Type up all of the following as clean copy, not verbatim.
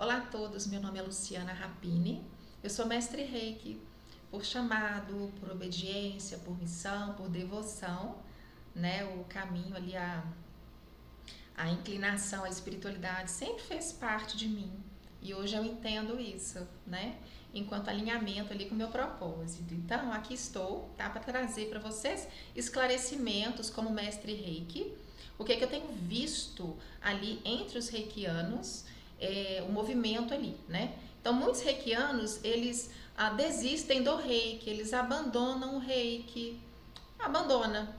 Olá a todos, meu nome é Luciana Rapini, eu sou mestre Reiki por chamado, por obediência, por missão, por devoção, né? O caminho ali, a inclinação à espiritualidade sempre fez parte de mim e hoje eu entendo isso, né? Enquanto alinhamento ali com o meu propósito. Então, aqui estou, tá? Para trazer para vocês esclarecimentos como mestre Reiki, o que é que eu tenho visto ali entre os reikianos, o movimento ali, né? Então, muitos reikianos, eles desistem do reiki, eles abandonam o reiki, abandona.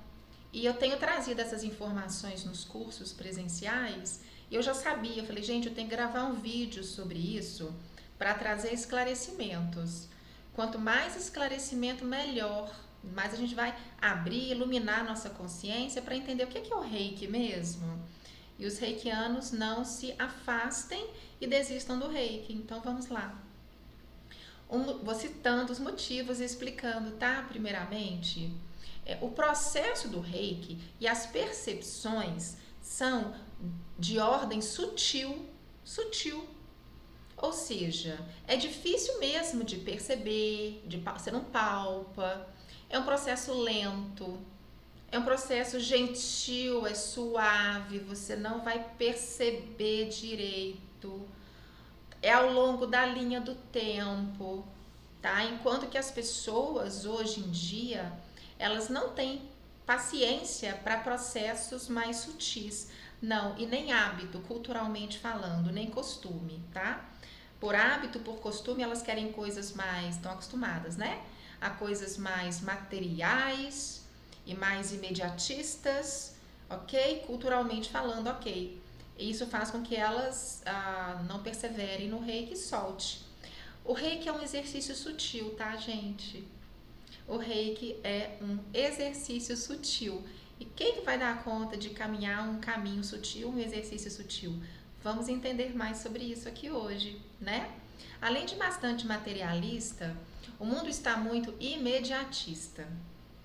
E eu tenho trazido essas informações nos cursos presenciais e eu já sabia, eu falei, gente, eu tenho que gravar um vídeo sobre isso para trazer esclarecimentos. Quanto mais esclarecimento, melhor. Mais a gente vai abrir, iluminar nossa consciência para entender o que é o reiki mesmo. E os reikianos não se afastem e desistam do reiki. Então vamos lá. Vou citando os motivos e explicando, tá? Primeiramente, o processo do reiki e as percepções são de ordem sutil, sutil. Ou seja, é difícil mesmo de perceber, você não palpa, é um processo lento, é um processo gentil, é suave, você não vai perceber direito, é ao longo da linha do tempo, tá? Enquanto que as pessoas hoje em dia, elas não têm paciência para processos mais sutis, não, e nem hábito, culturalmente falando, nem costume, tá? Por hábito, por costume, elas querem coisas mais, estão acostumadas, né? A coisas mais materiais e mais imediatistas, ok? Culturalmente falando, ok. Isso faz com que elas não perseverem no reiki e solte. O reiki é um exercício sutil, tá, gente? O reiki é um exercício sutil. E quem que vai dar conta de caminhar um caminho sutil, um exercício sutil? Vamos entender mais sobre isso aqui hoje, né? Além de bastante materialista, o mundo está muito imediatista.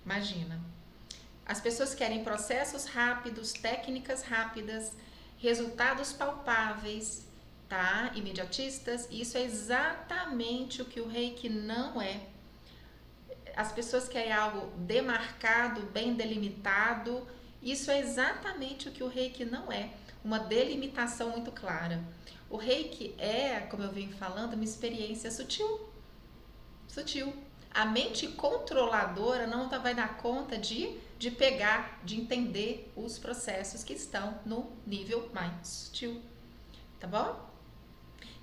Imagina. As pessoas querem processos rápidos, técnicas rápidas, resultados palpáveis, tá? Imediatistas. E isso é exatamente o que o reiki não é. As pessoas querem algo demarcado, bem delimitado. Isso é exatamente o que o reiki não é. Uma delimitação muito clara. O reiki é, como eu venho falando, uma experiência sutil. Sutil. A mente controladora não vai dar conta de pegar, de entender os processos que estão no nível mais sutil. Tá bom?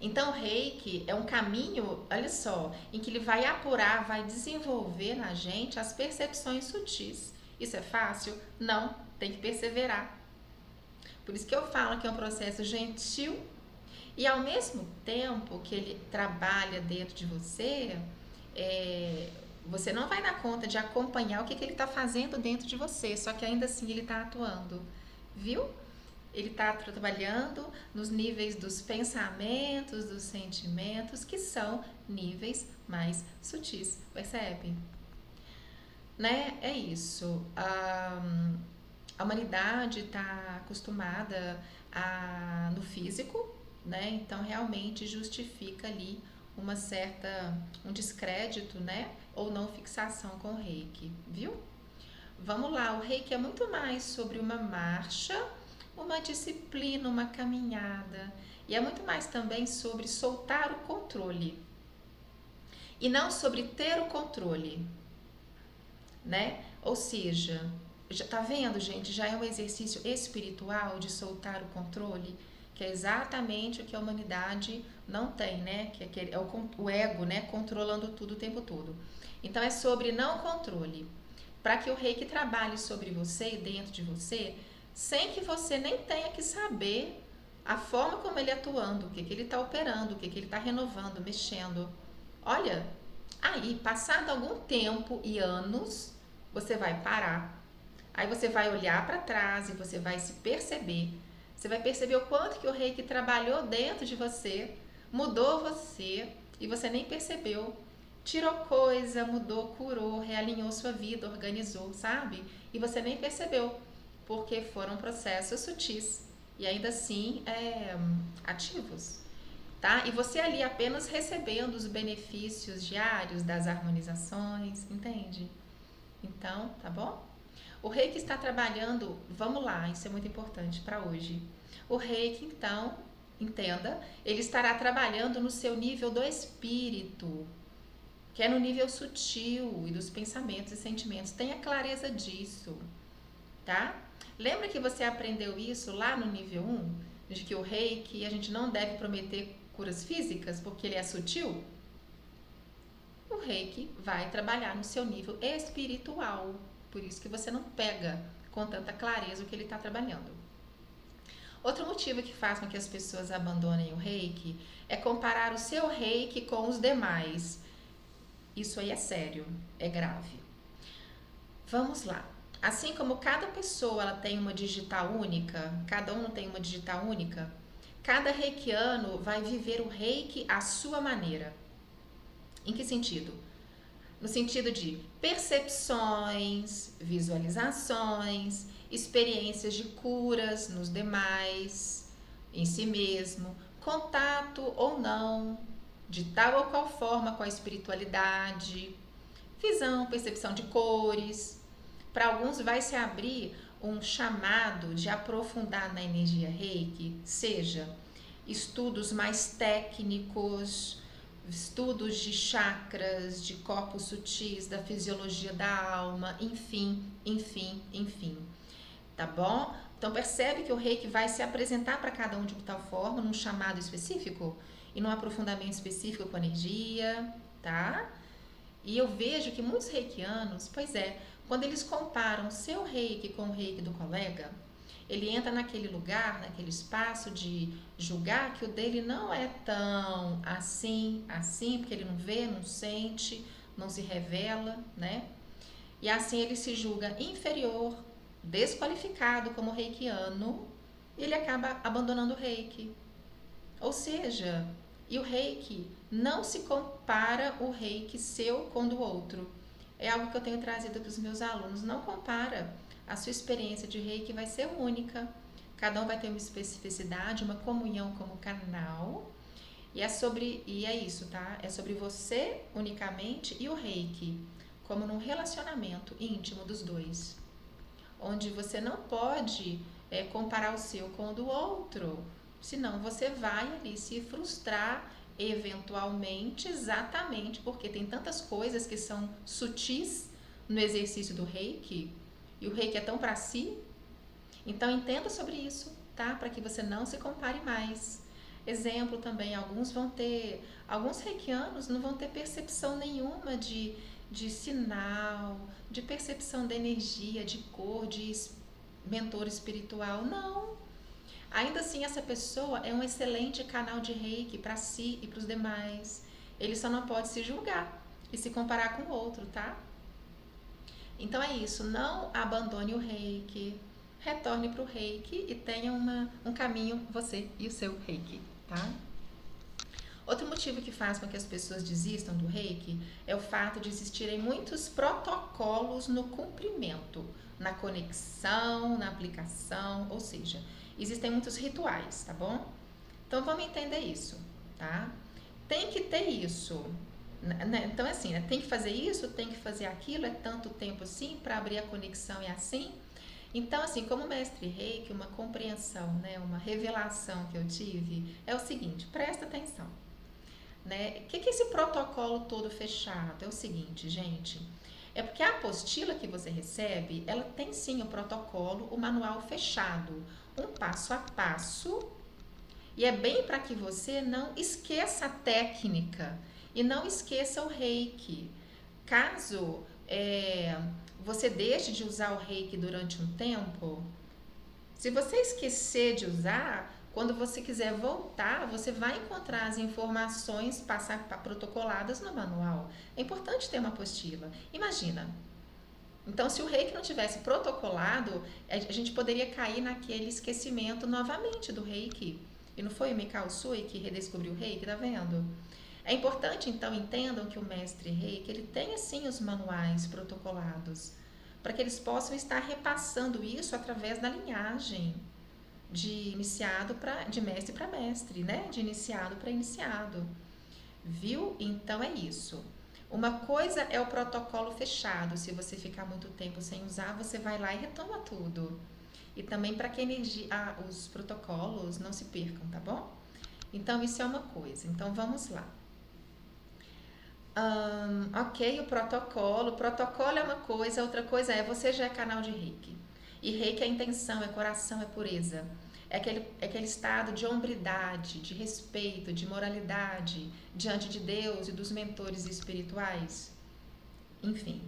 Então, o reiki é um caminho, olha só, em que ele vai apurar, vai desenvolver na gente as percepções sutis. Isso é fácil? Não, tem que perseverar. Por isso que eu falo que é um processo gentil e ao mesmo tempo que ele trabalha dentro de você, você não vai dar conta de acompanhar o que ele está fazendo dentro de você, só que ainda assim ele está atuando, viu? Ele está trabalhando nos níveis dos pensamentos, dos sentimentos, que são níveis mais sutis, percebe? Né? É isso. A humanidade está acostumada no físico, né? Então realmente justifica ali um descrédito, né? Ou não fixação com o reiki, viu? Vamos lá, o reiki é muito mais sobre uma marcha, uma disciplina, uma caminhada. E é muito mais também sobre soltar o controle. E não sobre ter o controle, né? Ou seja, já tá vendo, gente? Já é um exercício espiritual de soltar o controle, que é exatamente o que a humanidade não tem, né? Que é o ego, né? Controlando tudo o tempo todo. Então é sobre não controle. Para que o reiki trabalhe sobre você e dentro de você, sem que você nem tenha que saber a forma como ele atuando, o que ele está operando, o que ele está renovando, mexendo. Olha, aí, passado algum tempo e anos, você vai parar. Aí você vai olhar para trás e você vai se perceber. Você vai perceber o quanto que o reiki trabalhou dentro de você, mudou você e você nem percebeu. Tirou coisa, mudou, curou, realinhou sua vida, organizou, sabe? E você nem percebeu, porque foram processos sutis e ainda assim ativos. tá? E você ali apenas recebendo os benefícios diários das harmonizações, entende? Então, tá bom? O reiki está trabalhando, vamos lá, isso é muito importante para hoje. O reiki, então, entenda, ele estará trabalhando no seu nível do espírito, que é no nível sutil e dos pensamentos e sentimentos. Tenha clareza disso, tá? Lembra que você aprendeu isso lá no nível 1? De que o reiki, a gente não deve prometer curas físicas porque ele é sutil? O reiki vai trabalhar no seu nível espiritual. Por isso que você não pega com tanta clareza o que ele está trabalhando. Outro motivo que faz com que as pessoas abandonem o reiki é comparar o seu reiki com os demais. Isso aí é sério, é grave. Vamos lá. Assim como cada pessoa ela tem uma digital única, cada um tem uma digital única, cada reikiano vai viver o reiki à sua maneira. Em que sentido? No sentido de percepções, visualizações, experiências de curas nos demais, em si mesmo, contato ou não, de tal ou qual forma com a espiritualidade, visão, percepção de cores. Para alguns vai se abrir um chamado de aprofundar na energia Reiki, seja estudos mais técnicos, estudos de chakras, de corpos sutis, da fisiologia da alma, enfim. Tá bom? Então percebe que o reiki vai se apresentar para cada um de tal forma, num chamado específico e num aprofundamento específico com a energia, tá? E eu vejo que muitos reikianos, pois é, quando eles comparam o seu reiki com o reiki do colega, ele entra naquele lugar, naquele espaço de julgar que o dele não é tão assim, porque ele não vê, não sente, não se revela, né? E assim ele se julga inferior, desqualificado como reikiano, e ele acaba abandonando o reiki. Ou seja, e o reiki não se compara o reiki seu com o do outro. É algo que eu tenho trazido para os meus alunos. Não compara. A sua experiência de reiki vai ser única. Cada um vai ter uma especificidade, uma comunhão como canal. E é isso, tá? É sobre você unicamente e o reiki, como num relacionamento íntimo dos dois. Onde você não pode comparar o seu com o do outro. Senão você vai ali se frustrar eventualmente, exatamente porque tem tantas coisas que são sutis no exercício do reiki, e o reiki é tão para si. Então entenda sobre isso, tá? Para que você não se compare mais. Exemplo também, alguns reikianos não vão ter percepção nenhuma de sinal, de percepção da energia, de cor, de mentor espiritual, não. Ainda assim, essa pessoa é um excelente canal de reiki para si e para os demais. Ele só não pode se julgar e se comparar com o outro, tá? Então é isso, não abandone o reiki, retorne para o reiki e tenha um caminho, você e o seu reiki, tá? Outro motivo que faz com que as pessoas desistam do reiki é o fato de existirem muitos protocolos no cumprimento, na conexão, na aplicação, ou seja, existem muitos rituais, tá bom? Então vamos entender isso, tá? Tem que ter isso, né? Então assim, né? Tem que fazer isso, tem que fazer aquilo, é tanto tempo assim para abrir a conexão e assim. Então assim, como mestre reiki, uma compreensão, né? Uma revelação que eu tive é o seguinte, presta atenção. Né? O que é esse protocolo todo fechado? É o seguinte, gente, é porque a apostila que você recebe, ela tem sim o protocolo, o manual fechado, um passo a passo, e é bem para que você não esqueça a técnica e não esqueça o reiki. Caso você deixe de usar o reiki durante um tempo, se você esquecer de usar, quando você quiser voltar, você vai encontrar as informações protocoladas no manual. É importante ter uma apostila. Imagina. Então, se o reiki não tivesse protocolado, a gente poderia cair naquele esquecimento novamente do reiki. E não foi o Mikao Usui que redescobriu o reiki, tá vendo? É importante, então, entendam que o mestre reiki, ele tem, assim, os manuais protocolados, para que eles possam estar repassando isso através da linhagem. de iniciado para de mestre para mestre, né? De iniciado para iniciado. Viu? Então é isso. Uma coisa é o protocolo fechado. Se você ficar muito tempo sem usar, você vai lá e retoma tudo. E também para que os protocolos não se percam, tá bom? Então isso é uma coisa. Então vamos lá. Ok, o protocolo. O protocolo é uma coisa, outra coisa é você já é canal de Reiki. E Reiki é intenção, é coração, é pureza. É aquele estado de hombridade, de respeito, de moralidade diante de Deus e dos mentores espirituais. Enfim,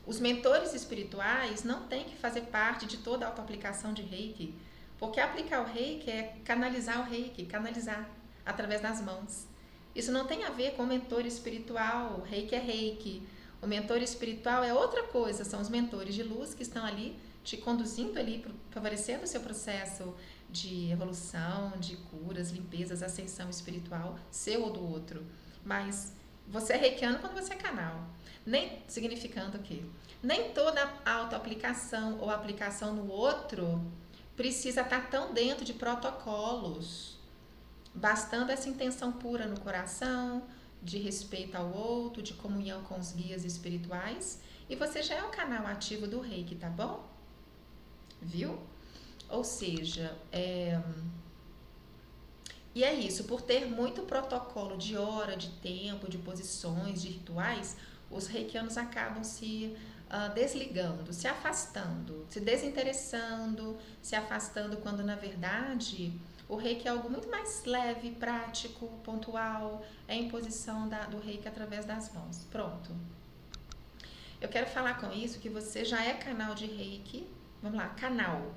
os mentores espirituais não têm que fazer parte de toda a autoaplicação de Reiki, porque aplicar o Reiki é canalizar o Reiki, canalizar através das mãos. Isso não tem a ver com o mentor espiritual, o Reiki é Reiki. O mentor espiritual é outra coisa, são os mentores de luz que estão ali te conduzindo ali, favorecendo o seu processo de evolução, de curas, limpezas, ascensão espiritual, seu ou do outro. Mas você é reikiano quando você é canal. Nem significando o quê? Nem toda autoaplicação ou aplicação no outro precisa estar tão dentro de protocolos. Bastando essa intenção pura no coração, de respeito ao outro, de comunhão com os guias espirituais, e você já é o canal ativo do Reiki, tá bom? Viu? Ou seja, e é isso, por ter muito protocolo de hora, de tempo, de posições, de rituais, os reikianos acabam se desligando, se afastando, se desinteressando, se afastando, quando na verdade o reiki é algo muito mais leve, prático, pontual, é a imposição do reiki através das mãos. Pronto. Eu quero falar com isso que você já é canal de reiki. Vamos lá, canal.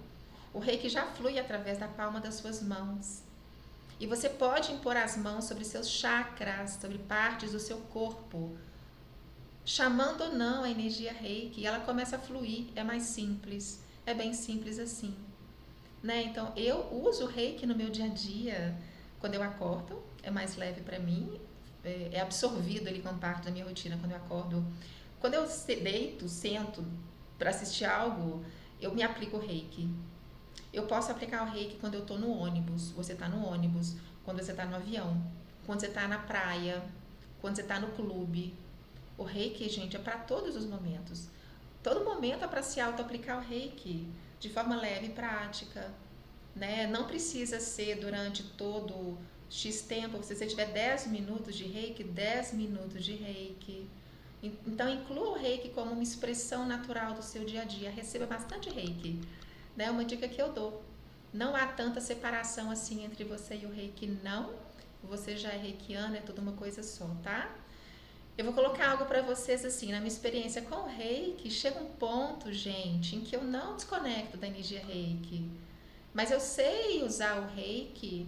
O reiki já flui através da palma das suas mãos. E você pode impor as mãos sobre seus chakras, sobre partes do seu corpo, chamando ou não a energia reiki, e ela começa a fluir, é mais simples, é bem simples assim. Né? Então, eu uso o reiki no meu dia a dia, quando eu acordo, é mais leve para mim, é absorvido ali como parte da minha rotina quando eu acordo. Quando eu deito, sento para assistir algo, eu me aplico o reiki. Eu posso aplicar o reiki quando eu estou no ônibus, você está no ônibus, quando você está no avião, quando você está na praia, quando você está no clube. O reiki, gente, é para todos os momentos. Todo momento é para se auto-aplicar o reiki, de forma leve e prática. Né? Não precisa ser durante todo X tempo. Se você tiver 10 minutos de reiki, 10 minutos de reiki. Então, inclua o reiki como uma expressão natural do seu dia a dia. Receba bastante reiki. Né? Uma dica que eu dou. Não há tanta separação assim entre você e o reiki, não. Você já é reikiano, é tudo uma coisa só, tá? Eu vou colocar algo para vocês assim, na minha experiência com o reiki, chega um ponto, gente, em que eu não desconecto da energia reiki. Mas eu sei usar o reiki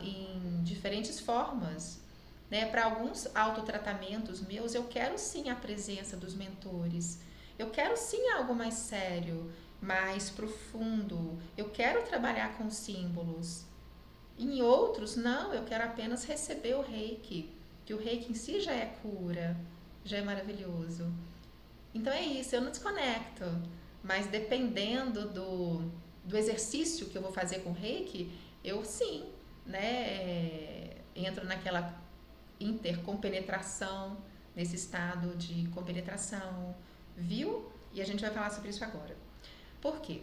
em diferentes formas. Né? Para alguns autotratamentos meus, eu quero sim a presença dos mentores. Eu quero sim algo mais sério, mais profundo. Eu quero trabalhar com símbolos. Em outros, não, eu quero apenas receber o reiki. Que o reiki em si já é cura, já é maravilhoso. Então é isso, eu não desconecto. Mas dependendo do exercício que eu vou fazer com o reiki, eu sim, né, entro naquela intercompenetração, nesse estado de compenetração, viu? E a gente vai falar sobre isso agora. Por quê?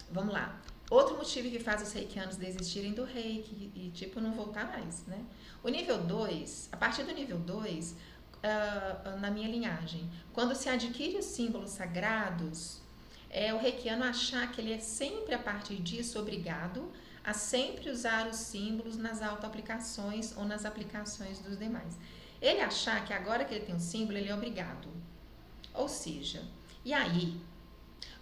Vamos lá. Outro motivo que faz os reikianos desistirem do reiki e, tipo, não voltar mais, né? O nível 2, a partir do nível 2, na minha linhagem, quando se adquire os símbolos sagrados, o reikiano achar que ele é sempre, a partir disso, obrigado a sempre usar os símbolos nas autoaplicações ou nas aplicações dos demais. Ele achar que agora que ele tem um símbolo, ele é obrigado. Ou seja, e aí,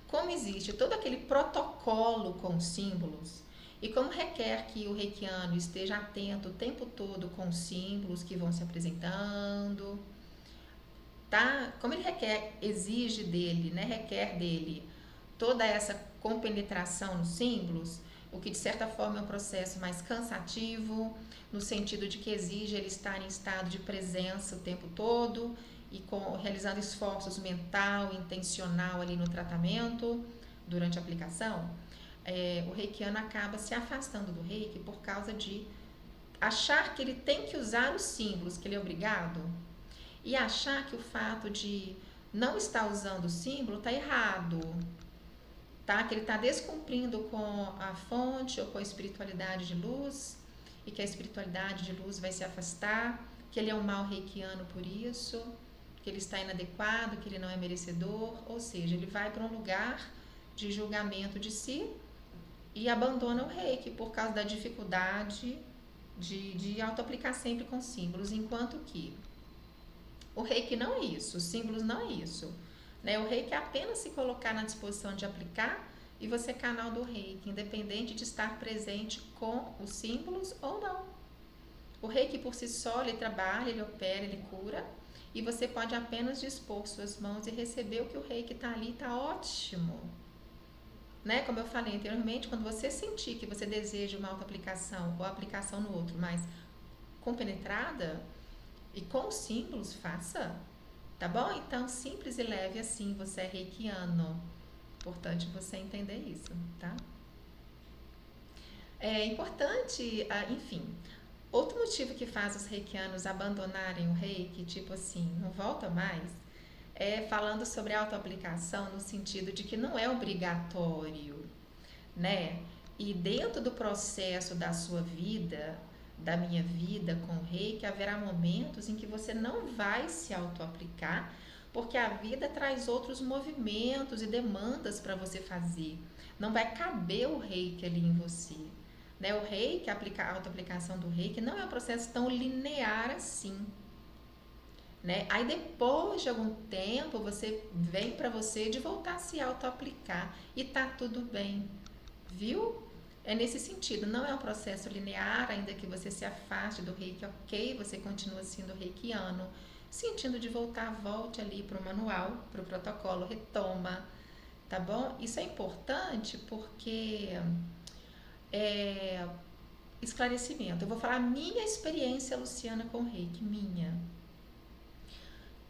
como existe todo aquele protocolo com símbolos, e como requer que o reikiano esteja atento o tempo todo com os símbolos que vão se apresentando, tá? Como ele exige dele, né? Requer dele toda essa compenetração nos símbolos, o que de certa forma é um processo mais cansativo, no sentido de que exige ele estar em estado de presença o tempo todo e realizando esforços mental, intencional ali no tratamento, durante a aplicação, o reikiano acaba se afastando do reiki por causa de achar que ele tem que usar os símbolos, que ele é obrigado, e achar que o fato de não estar usando o símbolo está errado, tá? Que ele está descumprindo com a fonte ou com a espiritualidade de luz, e que a espiritualidade de luz vai se afastar, que ele é um mau reikiano por isso, que ele está inadequado, que ele não é merecedor, ou seja, ele vai para um lugar de julgamento de si e abandona o reiki por causa da dificuldade de auto-aplicar sempre com símbolos, enquanto que o reiki não é isso, os símbolos não é isso, né? O reiki é apenas se colocar na disposição de aplicar e você é canal do reiki, independente de estar presente com os símbolos ou não. O reiki por si só, ele trabalha, ele opera, ele cura, e você pode apenas dispor suas mãos e receber o que o reiki está ali, está ótimo. Né? Como eu falei anteriormente, quando você sentir que você deseja uma auto-aplicação ou aplicação no outro, mas compenetrada e com os símbolos, faça. Tá bom? Então, simples e leve assim, você é reikiano. Importante você entender isso, tá? É importante, enfim, outro motivo que faz os reikianos abandonarem o reiki, tipo assim, não volta mais, é falando sobre autoaplicação no sentido de que não é obrigatório, né? E dentro do processo da sua vida, da minha vida com o reiki, haverá momentos em que você não vai se autoaplicar, porque a vida traz outros movimentos e demandas para você fazer. Não vai caber o reiki ali em você. Né? O reiki, a autoaplicação do reiki, não é um processo tão linear assim. Né? Aí depois de algum tempo você vem para você de voltar a se auto-aplicar e tá tudo bem, viu? É nesse sentido, não é um processo linear, ainda que você se afaste do reiki, ok, você continua sendo reikiano, sentindo de voltar, volte ali para o manual, para o protocolo, retoma, tá bom? Isso é importante porque esclarecimento, eu vou falar a minha experiência, Luciana, com reiki, minha.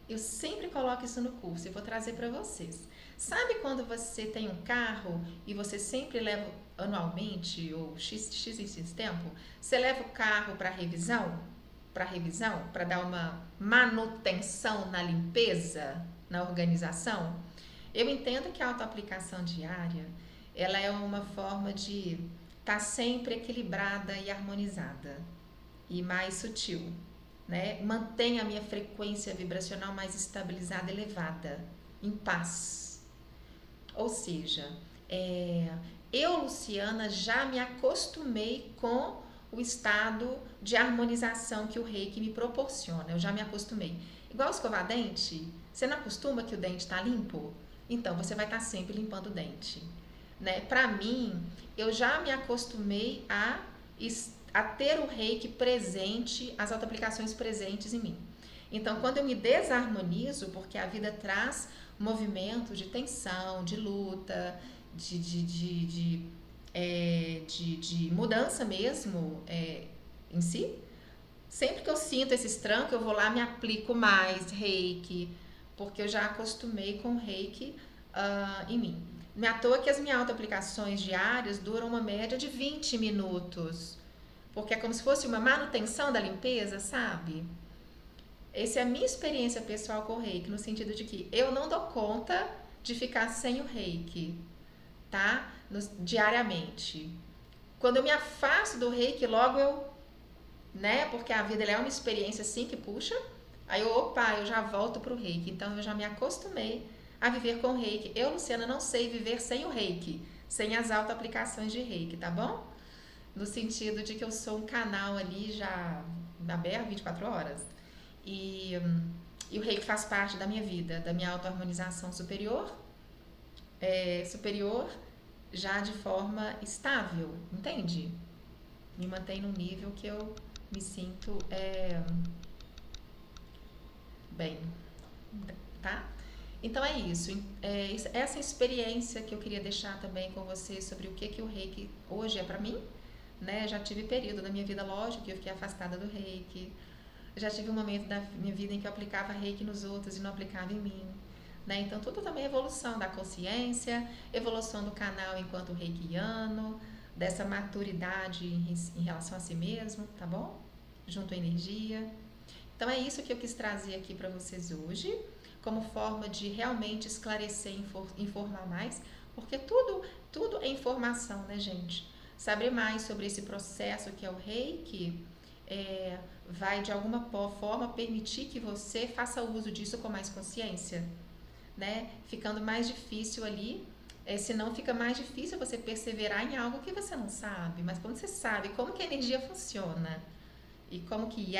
Eu sempre coloco isso no curso e vou trazer para vocês. Sabe quando você tem um carro e você sempre leva anualmente ou x em x tempo, você leva o carro para revisão, para dar uma manutenção na limpeza, na organização? Eu entendo que a autoaplicação diária, ela é uma forma de estar sempre equilibrada e harmonizada e mais sutil. Né? Mantenha a minha frequência vibracional mais estabilizada, elevada, em paz. Ou seja, eu, Luciana, já me acostumei com o estado de harmonização que o reiki me proporciona. Eu já me acostumei. Igual escovar dente, você não acostuma que o dente está limpo? Então, você vai estar sempre limpando o dente. Né? Para mim, eu já me acostumei a ter o reiki presente, as autoaplicações presentes em mim. Então, quando eu me desarmonizo, porque a vida traz movimentos de tensão, de luta, de mudança mesmo em si, sempre que eu sinto esses trancos, eu vou lá, me aplico mais reiki, porque eu já acostumei com reiki em mim. Não é à toa que as minhas autoaplicações diárias duram uma média de 20 minutos. Porque é como se fosse uma manutenção da limpeza, sabe? Essa é a minha experiência pessoal com o reiki, no sentido de que eu não dou conta de ficar sem o reiki, tá? Diariamente. Quando eu me afasto do reiki, logo eu, né? Porque a vida é uma experiência assim que puxa. Aí eu já volto pro reiki. Então eu já me acostumei a viver com o reiki. Eu, Luciana, não sei viver sem o reiki, sem as autoaplicações de reiki, tá bom? No sentido de que eu sou um canal ali já aberto 24 horas. E o reiki faz parte da minha vida, da minha auto-harmonização superior, já de forma estável, entende? Me mantém num nível que eu me sinto bem, tá? Então é isso, essa experiência que eu queria deixar também com vocês sobre o que o reiki hoje é pra mim, né? Já tive período na minha vida, lógico, que eu fiquei afastada do reiki, Eu já tive um momento da minha vida em que eu aplicava reiki nos outros e não aplicava em mim. Né? Então, tudo também é evolução da consciência, evolução do canal enquanto reikiano, dessa maturidade em relação a si mesmo, tá bom? Junto à energia. Então, é isso que eu quis trazer aqui para vocês hoje, como forma de realmente esclarecer e informar mais, porque tudo é informação, né, gente? Saber mais sobre esse processo que é o reiki vai de alguma forma permitir que você faça uso disso com mais consciência, né? Ficando mais difícil ali, senão fica mais difícil você perseverar em algo que você não sabe. Mas quando você sabe como que a energia funciona e como que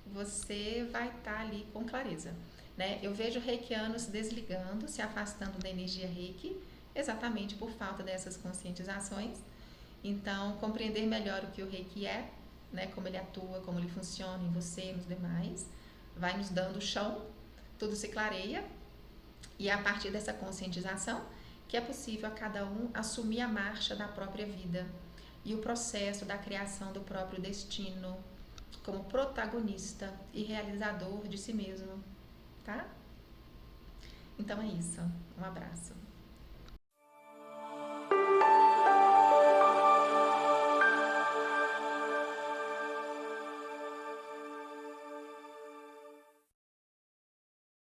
você vai estar ali com clareza. Né? Eu vejo reikianos desligando, se afastando da energia reiki, exatamente por falta dessas conscientizações. Então, compreender melhor o que o reiki é, né? Como ele atua, como ele funciona em você, nos demais, vai nos dando o chão, tudo se clareia. E é a partir dessa conscientização que é possível a cada um assumir a marcha da própria vida e o processo da criação do próprio destino como protagonista e realizador de si mesmo, tá? Então é isso. Um abraço.